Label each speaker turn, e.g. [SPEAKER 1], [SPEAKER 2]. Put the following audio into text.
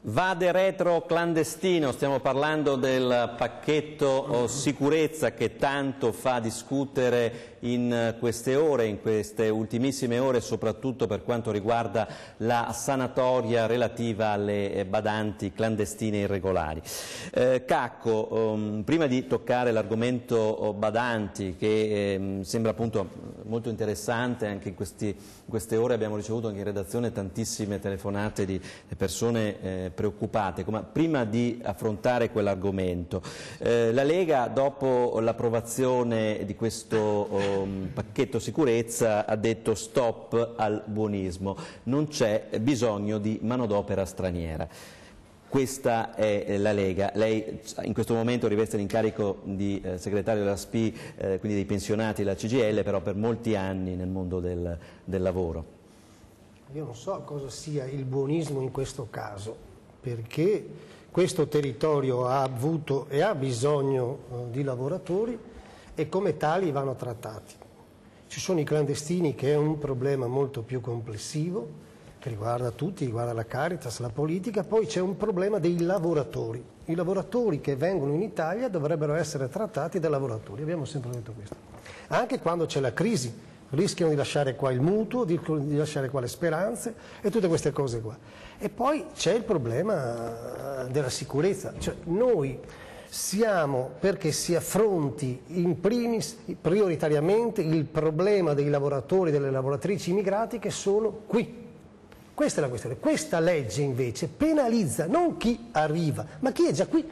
[SPEAKER 1] Vade retro clandestino, stiamo parlando del pacchetto sicurezza che tanto fa discutere in queste ore, in queste ultimissime ore, soprattutto per quanto riguarda la sanatoria relativa alle badanti clandestine irregolari. Cacco, prima di toccare l'argomento badanti, che sembra appunto molto interessante, anche in queste ore abbiamo ricevuto anche in redazione tantissime telefonate di persone preoccupate, ma prima di affrontare quell'argomento, la Lega, dopo l'approvazione di questo pacchetto sicurezza, ha detto stop al buonismo, non c'è bisogno di manodopera straniera. Questa è la Lega. Lei in questo momento riveste l'incarico di segretario della SPI, quindi dei pensionati della CGIL, però per molti anni nel mondo del lavoro.
[SPEAKER 2] Io non so cosa sia il buonismo in questo caso, perché questo territorio ha avuto e ha bisogno di lavoratori e come tali vanno trattati. Ci sono i clandestini, che è un problema molto più complessivo, che riguarda tutti, riguarda la Caritas, la politica. Poi c'è un problema dei lavoratori. I lavoratori che vengono in Italia dovrebbero essere trattati da lavoratori, abbiamo sempre detto questo. Anche quando c'è la crisi, rischiano di lasciare qua il mutuo, di lasciare qua le speranze e tutte queste cose qua. E poi c'è il problema della sicurezza, cioè noi siamo perché si affronti in primis, prioritariamente, il problema dei lavoratori e delle lavoratrici immigrati che sono qui. Questa è la questione. Questa legge invece penalizza non chi arriva, ma chi è già qui.